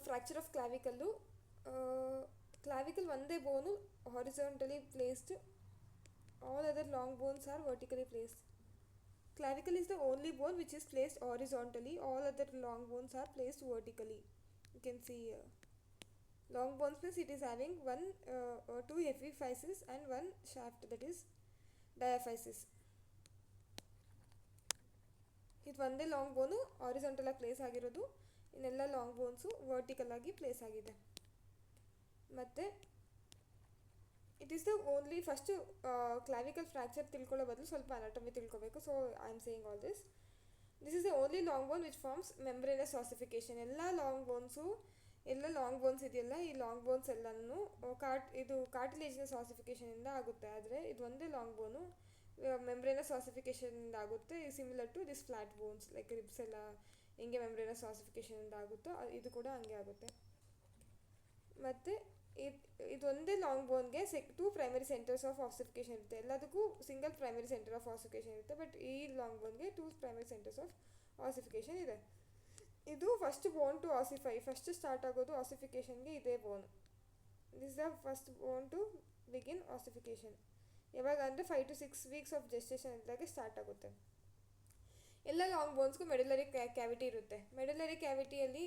Fracture of clavicle. Clavicle ಒಂದೇ bone horizontally placed, all other long bones are vertically placed. Clavicle is the only bone which is placed horizontally, all other long bones are placed vertically. You can see long bones means it is having one or two epiphyses and one shaft, that is diaphysis. ಇದು ಒಂದೇ long bone horizontal ಆಗಿ place ಆಗಿರೋದು, ಇನ್ನೆಲ್ಲ long bones vertical ಆಗಿ place ಆಗಿದೆ. ಮತ್ತು it is the only first clavicle fracture ತಿಳ್ಕೊಳ್ಳೋ ಬದಲು ಸ್ವಲ್ಪ ಅನಾಟಮಿ ತಿಳ್ಕೊಬೇಕು. So I am saying all this is the only long bone which forms membranous ossification. ಎಲ್ಲ ಲಾಂಗ್ ಬೋನ್ಸ್ ಇದೆಯಲ್ಲ, ಈ ಲಾಂಗ್ ಬೋನ್ಸ್ ಎಲ್ಲನೂ ಇದು ಕಾರ್ಟಿಲೇಜಿನಸ್ ಆಸಿಫಿಕೇಶನಿಂದ ಆಗುತ್ತೆ. ಆದರೆ ಇದು ಒಂದೇ ಲಾಂಗ್ ಬೋನು ಮೆಂಬ್ರೇನಸ್ ಆಸಿಫಿಕೇಶನಿಂದ ಆಗುತ್ತೆ. Similar to this flat bones like ribs ಎಲ್ಲ ಹೆಂಗೆ ಮೆಂಬ್ರೇನಸ್ ಆಸಿಫಿಕೇಶನಿಂದ ಆಗುತ್ತೋ ಇದು ಕೂಡ ಹಂಗೆ ಆಗುತ್ತೆ. ಮತ್ತು ಇದೊಂದೇ ಲಾಂಗ್ ಬೋನ್ಗೆ two primary centres of ossification ಇರುತ್ತೆ. ಎಲ್ಲದಕ್ಕೂ single primary centre of ossification ಇರುತ್ತೆ, ಬಟ್ ಈ ಲಾಂಗ್ ಬೋನ್ಗೆ two primary centres of ossification ಇದೆ. ಇದು first bone to ossify, first start ಆಗೋದು ಆಸಿಫಿಕೇಶನ್ಗೆ ಇದೇ bone. This the first bone to begin ossification. ಯಾವಾಗ ಅಂದರೆ 5 to 6 weeks ಆಫ್ ಜೆಸ್ಟೇಷನ್ ಇದ್ದಾಗ ಸ್ಟಾರ್ಟ್ ಆಗುತ್ತೆ. ಎಲ್ಲ ಲಾಂಗ್ ಬೋನ್ಸ್ಗೂ ಮೆಡುಲರಿ ಕ್ಯಾವಿಟಿ ಇರುತ್ತೆ. ಮೆಡುಲರಿ ಕ್ಯಾವಿಟಿಯಲ್ಲಿ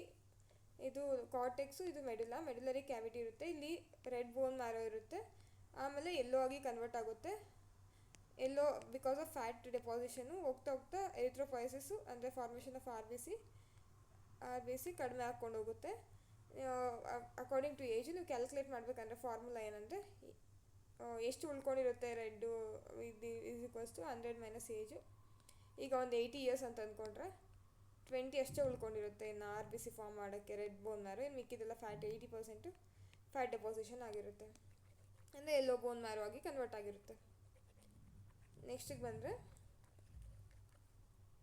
ಇದು ಕಾರ್ಟೆಕ್ಸು, ಇದು ಮೆಡುಲರಿ ಕ್ಯಾವಿಟಿ ಇರುತ್ತೆ. ಇಲ್ಲಿ ರೆಡ್ ಬೋನ್ ಮ್ಯಾರೋ ಇರುತ್ತೆ, ಆಮೇಲೆ ಎಲ್ಲೋ ಆಗಿ ಕನ್ವರ್ಟ್ ಆಗುತ್ತೆ. Yellow because of fat deposition ಹೋಗ್ತಾ ಹೋಗ್ತಾ ಎರಿಥ್ರೋಪಾಯಸಿಸು ಅಂದರೆ formation of R B C ಕಡಿಮೆ ಹಾಕ್ಕೊಂಡು ಹೋಗುತ್ತೆ. ಅಕಾರ್ಡಿಂಗ್ ಟು ಏಜ್ ನೀವು ಕ್ಯಾಲ್ಕುಲೇಟ್ ಮಾಡಬೇಕಂದ್ರೆ ಫಾರ್ಮುಲಾ ಏನಂದರೆ ಎಷ್ಟು ಉಳ್ಕೊಂಡಿರುತ್ತೆ red is equals to 100 - age. ಈಗ ಒಂದು 80 years ಅಂತ ಅಂದ್ಕೊಂಡ್ರೆ 20 ಅಷ್ಟೇ ಉಳ್ಕೊಂಡಿರುತ್ತೆ ಇನ್ನು ಆರ್ ಬಿ ಸಿ ಫಾರ್ಮ್ ಮಾಡೋಕ್ಕೆ ರೆಡ್ ಬೋನ್ ಮ್ಯಾರೋ. ಇನ್ನು ಮಿಕ್ಕಿದೆಲ್ಲ ಫ್ಯಾಟ್ 80% ಫ್ಯಾಟ್ ಡೆಪಾಸಿಷನ್ ಆಗಿರುತ್ತೆ, ಅಂದರೆ ಎಲ್ಲೋ ಬೋನ್ ಮ್ಯಾರೋ ಆಗಿ ಕನ್ವರ್ಟ್ ಆಗಿರುತ್ತೆ. ನೆಕ್ಸ್ಟಿಗೆ ಬಂದರೆ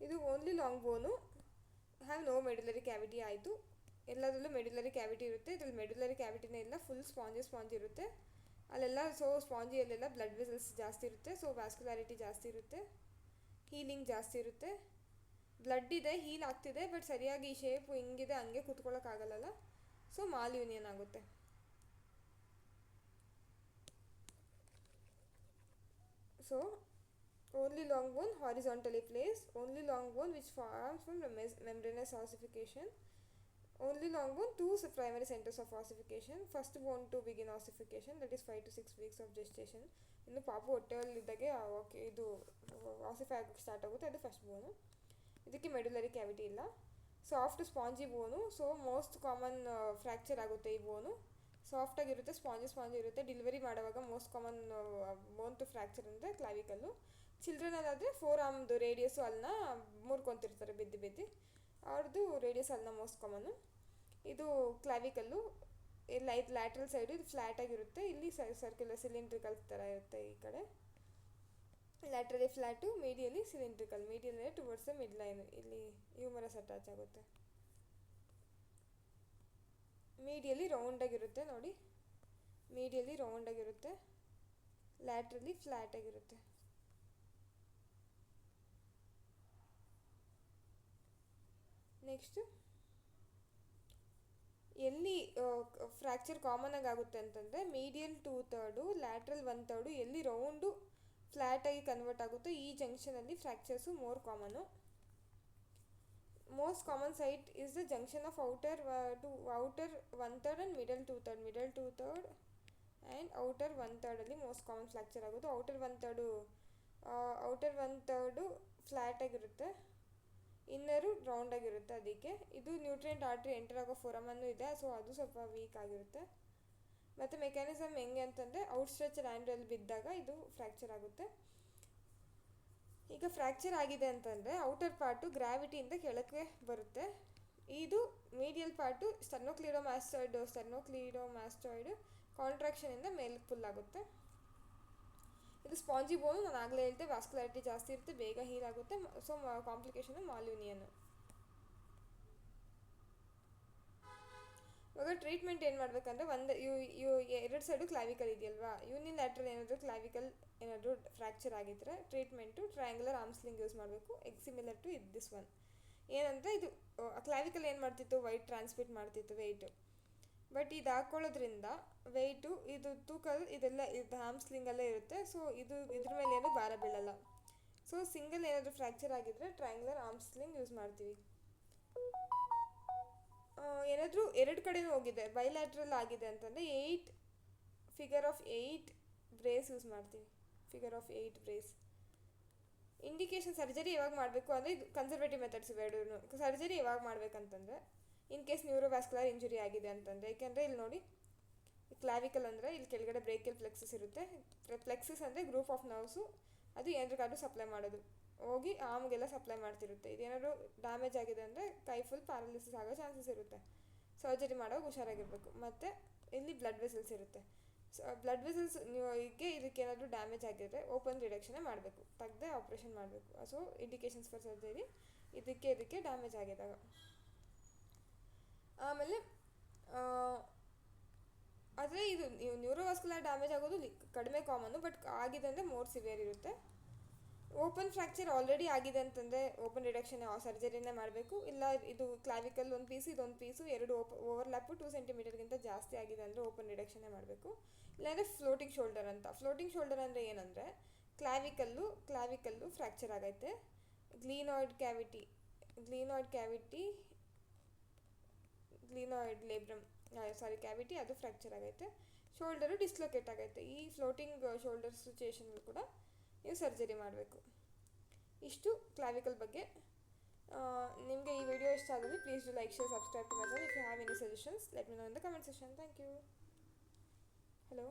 ಇದು only long bone have no medullary cavity ಆಯಿತು. ಎಲ್ಲದರಲ್ಲೂ ಮೆಡುಲರಿ ಕ್ಯಾವಿಟಿ ಇರುತ್ತೆ. ಇದರಲ್ಲಿ ಮೆಡುಲರಿ ಕ್ಯಾವಿಟಿನೇ ಇಲ್ಲ, ಫುಲ್ ಸ್ಪಾಂಜ್ ಇರುತ್ತೆ ಅಲ್ಲೆಲ್ಲ. ಸೊ ಸ್ಪಾಂಜಿಯಲ್ಲೆಲ್ಲ ಬ್ಲಡ್ ವೆಸಲ್ಸ್ ಜಾಸ್ತಿ ಇರುತ್ತೆ, ಸೊ ವ್ಯಾಸ್ಕ್ಯುಲಾರಿಟಿ ಜಾಸ್ತಿ ಇರುತ್ತೆ, ಹೀಲಿಂಗ್ ಜಾಸ್ತಿ ಇರುತ್ತೆ. ಬ್ಲಡ್ ಇದೆ, ಹೀಲ್ ಆಗ್ತಿದೆ, ಬಟ್ ಸರಿಯಾಗಿ ಈ ಶೇಪು ಹಿಂಗಿದೆ ಹಂಗೆ ಕೂತ್ಕೊಳ್ಳೋಕ್ಕಾಗಲ್ಲ, ಸೊ ಮಾಲ್ ಯೂನಿಯನ್ ಆಗುತ್ತೆ. So only long bone horizontally place, only long bone which forms from membranous ossification, only long bone two primary centres of ossification, first bone to begin ossification, that is 5 to 6 weeks of gestation. ಇನ್ನು ಪಾಪು ಹೊಟ್ಟೆಯಲ್ಲಿದ್ದಾಗೆ okay ಇದು ಆಸಿಫೈ ಆಗೋಕ್ಕೆ start ಆಗುತ್ತೆ, ಅದು first bone. ಇದಕ್ಕೆ medullary cavity ಇಲ್ಲ. Soft spongy bone, so most common fracture ಆಗುತ್ತೆ ಈ ಬೋನು. ಸಾಫ್ಟಾಗಿರುತ್ತೆ, ಸ್ಪಾಂಜಿ ಇರುತ್ತೆ. ಡೆಲಿವರಿ ಮಾಡುವಾಗ most common bone to fracture ಅಂದರೆ ಕ್ಲಾವಿಕಲ್ಲು. ಚಿಲ್ಡ್ರನಲ್ಲಾದರೆ 4 ರೇಡಿಯಸ್ಸು ಅಲ್ಲನ್ನ ಮುರ್ಕೊತಿರ್ತಾರೆ ಬಿದ್ದು, ಅವ್ರದ್ದು ರೇಡಿಯಸ್ ಅಲ್ಲನ್ನ ಮೋಸ್ಟ್ ಕಾಮನ್ನು. ಇದು ಕ್ಲಾವಿಕಲ್ಲು ಎಲ್ಲ ಇದು ಲ್ಯಾಟ್ರಲ್ ಸೈಡು ಇದು ಫ್ಲ್ಯಾಟ್ ಆಗಿರುತ್ತೆ. ಇಲ್ಲಿ ಸರ್ಕ್ಯುಲರ್ ಸಿಲಿಂಡ್ರಿಕಲ್ ಥರ ಇರುತ್ತೆ. ಈ ಕಡೆ laterally flat, medially cylindrical, medial towards the mid line, ಇಲ್ಲಿ ಹ್ಯೂಮರಸ್ ಅಟ್ಯಾಚ್ ಆಗುತ್ತೆ. ಮೀಡಿಯಲ್ಲಿ ರೌಂಡಾಗಿರುತ್ತೆ ನೋಡಿ, ಮೀಡಿಯಲ್ಲಿ ರೌಂಡಾಗಿರುತ್ತೆ, ಲ್ಯಾಟ್ರಲಿ ಫ್ಲ್ಯಾಟ್ ಆಗಿರುತ್ತೆ. ನೆಕ್ಸ್ಟು ಎಲ್ಲಿ ಫ್ರ್ಯಾಕ್ಚರ್ ಕಾಮನ್ ಆಗುತ್ತೆ ಅಂತಂದರೆ ಮೀಡಿಯಲ್ 2/3, ಲ್ಯಾಟ್ರಲ್ 1/3 ಎಲ್ಲಿ ರೌಂಡು ಫ್ಲ್ಯಾಟಾಗಿ ಕನ್ವರ್ಟ್ ಆಗುತ್ತೋ ಈ ಜಂಕ್ಷನಲ್ಲಿ fractures more common. Most common site is the junction of outer 1/3 and middle 2/3 and outer 1/3 most common fracture ಆಗೋದು. ಔಟರ್ 1/3 ಫ್ಲ್ಯಾಟಾಗಿರುತ್ತೆ, ಇನ್ನರು ರೌಂಡಾಗಿರುತ್ತೆ. ಅದಕ್ಕೆ ಇದು ನ್ಯೂಟ್ರಿಯೆಂಟ್ ಆರ್ಟ್ರಿ ಎಂಟರ್ ಆಗೋ ಫೋರಮನ್ನು ಇದೆ, ಸೊ ಅದು ಸ್ವಲ್ಪ ವೀಕ್ ಆಗಿರುತ್ತೆ. ಮತ್ತು ಮೆಕ್ಯಾನಿಸಮ್ ಹೆಂಗೆ ಅಂತಂದರೆ ಔಟ್ಸ್ಟ್ರೆಚ್ ಹ್ಯಾಂಡಲ್ಲಿ ಬಿದ್ದಾಗ ಇದು ಫ್ರ್ಯಾಕ್ಚರ್ ಆಗುತ್ತೆ. ಈಗ ಫ್ರ್ಯಾಕ್ಚರ್ ಆಗಿದೆ ಅಂತಂದರೆ ಔಟರ್ ಪಾರ್ಟು ಗ್ರಾವಿಟಿಯಿಂದ ಕೆಳಕ್ಕೆ ಬರುತ್ತೆ. ಇದು ಮೀಡಿಯಲ್ ಪಾರ್ಟು ಸ್ಟರ್ನೋಕ್ಲಿಡೋಮ್ಯಾಸ್ಟಾಯ್ಡ್ ಕಾಂಟ್ರಾಕ್ಷನಿಂದ ಮೇಲಕ್ಕೆ ಪುಲ್ ಆಗುತ್ತೆ. ಇದು ಸ್ಪಾಂಜಿ ಬೋನು, ನಾನು ಆಗಲೇ ಹೇಳಿದೆ ವ್ಯಾಸ್ಕ್ಯುಲಾರಿಟಿ ಜಾಸ್ತಿ ಇರುತ್ತೆ, ಬೇಗ ಹೀಲ್ ಆಗುತ್ತೆ. So complication malunion. ಇವಾಗ ಟ್ರೀಟ್ಮೆಂಟ್ ಏನು ಮಾಡಬೇಕಂದ್ರೆ ಎರಡು ಸೈಡು ಕ್ಲಾವಿಕಲ್ ಇದೆಯಲ್ವಾ, ಯೂನಿಲ್ಯಾಟ್ರಲ್ ಏನಾದರೂ ಕ್ಲಾವಿಕಲ್ ಏನಾದರೂ ಫ್ರ್ಯಾಕ್ಚರ್ ಆಗಿದ್ದರೆ treatment triangular arm sling use ಮಾಡಬೇಕು, ಸಿಮಿಲರ್ ಟು ದಿಸ್ ಒನ್. ಏನಂದರೆ ಇದು ಕ್ಲಾವಿಕಲ್ ಏನು ಮಾಡ್ತಿತ್ತು, ವೈಟ್ ಟ್ರಾನ್ಸ್ಮಿಟ್ ಮಾಡ್ತಿತ್ತು ವೆಯ್ಟು. ಬಟ್ ಇದು ಹಾಕ್ಕೊಳ್ಳೋದ್ರಿಂದ ವೆಯ್ಟು ಇದು ತೂಕ ಇದೆಲ್ಲ ಇದು ಹ್ಯಾಮ್ಸ್ಟ್ರಿಂಗಲ್ಲೇ ಇರುತ್ತೆ. ಸೊ ಇದ್ರ ಮೇಲೆ ಏನು ಭಾರ ಬೀಳಲ್ಲ. ಸೊ ಸಿಂಗಲ್ ಏನಾದರೂ ಫ್ರ್ಯಾಕ್ಚರ್ ಆಗಿದ್ರೆ ಟ್ರಯಾಂಗ್ಯುಲರ್ ಆರ್ಮ್ಸ್ಟ್ರಿಂಗ್ ಯೂಸ್ ಮಾಡ್ತೀವಿ. ಏನಾದರೂ ಎರಡು ಕಡೆನೂ ಹೋಗಿದೆ, ಬೈಲ್ಯಾಟ್ರಲ್ ಆಗಿದೆ ಅಂತಂದರೆ ಫಿಗರ್ ಆಫ್ 8 ಬ್ರೇಸ್ ಯೂಸ್ ಮಾಡ್ತೀವಿ. Figure of 8 brace. Indication surgery ಯಾವಾಗ ಮಾಡಬೇಕು ಅಂದರೆ ಇದು ಕನ್ಸರ್ವೇಟಿವ್ ಮೆಥಡ್ಸ್ ಇವೆರಡೂ. ಸರ್ಜರಿ ಯಾವಾಗ ಮಾಡಬೇಕಂತಂದರೆ ಇನ್ ಕೇಸ್ ನ್ಯೂರೋವ್ಯಾಸ್ಕ್ಯುಲರ್ ಇಂಜುರಿ ಆಗಿದೆ ಅಂತಂದರೆ, ಏಕೆಂದರೆ ಇಲ್ಲಿ ನೋಡಿ ಕ್ಲಾವಿಕಲ್ ಅಂದರೆ ಇಲ್ಲಿ ಕೆಳಗಡೆ ಬ್ರೇಕಿಯಲ್ ಪ್ಲೆಕ್ಸಸ್ ಇರುತ್ತೆ. ಪ್ಲೆಕ್ಸಸ್ ಅಂದರೆ ಗ್ರೂಪ್ ಆಫ್ ನರ್ವ್ಸು, ಅದು ಏನಾದ್ರೂ ಸಪ್ಲೈ ಮಾಡೋದು, ಹೋಗಿ ಆಮ್ಗೆಲ್ಲ ಸಪ್ಲೈ ಮಾಡ್ತಿರುತ್ತೆ. ಇದೇನಾದ್ರು ಡ್ಯಾಮೇಜ್ ಆಗಿದೆ ಅಂದರೆ ಕೈ ಫುಲ್ ಪ್ಯಾರಲಿಸಿಸ್ ಆಗೋ ಚಾನ್ಸಸ್ ಇರುತ್ತೆ. ಸರ್ಜರಿ ಮಾಡೋವಾಗ ಹುಷಾರಾಗಿರಬೇಕು. ಮತ್ತು ಇಲ್ಲಿ ಬ್ಲಡ್ ವೆಸಲ್ಸ್ ಇರುತ್ತೆ. ಸೊ ಬ್ಲಡ್ ವೆಸಲ್ಸ್ ಇದಕ್ಕೇನಾದರೂ ಡ್ಯಾಮೇಜ್ ಆಗಿದ್ರೆ ಓಪನ್ ರಿಡಕ್ಷನೇ ಮಾಡಬೇಕು, ತೆಗೆದೇ ಆಪ್ರೇಷನ್ ಮಾಡಬೇಕು. ಸೊ ಇಂಡಿಕೇಶನ್ಸ್ ಫಾರ್ ಸರ್ಜರಿ ಇದಕ್ಕೆ ಡ್ಯಾಮೇಜ್ ಆಗಿದಾಗ. ಆಮೇಲೆ ಆದರೆ ಇದು ನ್ಯೂರೋವಾಸ್ಕ್ಯುಲರ್ ಡ್ಯಾಮೇಜ್ ಆಗೋದು ಕಡಿಮೆ ಕಾಮನ್ನು, ಬಟ್ ಆಗಿದೆ ಅಂದರೆ ಮೋರ್ ಸಿವಿಯರ್ ಇರುತ್ತೆ. ಓಪನ್ ಫ್ರ್ಯಾಕ್ಚರ್ ಆಲ್ರೆಡಿ ಆಗಿದೆ ಅಂತಂದರೆ ಓಪನ್ ರಿಡಕ್ಷನ್ ಸರ್ಜರಿನೇ ಮಾಡಬೇಕು. ಇಲ್ಲ ಇದು ಕ್ಲಾವಿಕಲ್ ಒಂದು ಪೀಸು ಇದೊಂದು ಪೀಸು ಎರಡು ಓವರ್ಲ್ಯಾಪು 2 ಸೆಂಟಿಮೀಟರ್ಗಿಂತ ಜಾಸ್ತಿ ಆಗಿದೆ ಅಂದರೆ ಓಪನ್ ರಿಡಕ್ಷನ್ನೇ ಮಾಡಬೇಕು. ಇಲ್ಲಾಂದರೆ ಫ್ಲೋಟಿಂಗ್ ಶೋಲ್ಡರ್ ಅಂತ. ಫ್ಲೋಟಿಂಗ್ ಶೋಲ್ಡರ್ ಅಂದರೆ ಏನಂದರೆ ಕ್ಲಾವಿಕಲ್ಲು ಫ್ರ್ಯಾಕ್ಚರ್ ಆಗೈತೆ, ಗ್ಲೀನಾಯ್ಡ್ ಲೇಬ್ರಮ್ ಕ್ಯಾವಿಟಿ ಅದು ಫ್ರ್ಯಾಕ್ಚರ್ ಆಗೈತೆ, ಶೋಲ್ಡರು ಡಿಸ್ಲೊಕೇಟ್ ಆಗೈತೆ. ಈ ಫ್ಲೋಟಿಂಗ್ ಶೋಲ್ಡರ್ ಸಿಚುಯೇಷನ್ಗೂ ಕೂಡ ನೀವು ಸರ್ಜರಿ ಮಾಡಬೇಕು. ಇಷ್ಟು ಕ್ಲಾವಿಕಲ್ ಬಗ್ಗೆ. ನಿಮಗೆ ಈ ವಿಡಿಯೋ ಇಷ್ಟ ಆದಲ್ಲಿ please do like, share, subscribe to my channel. If you have any suggestions let me know in the comment section. Thank you. Hello.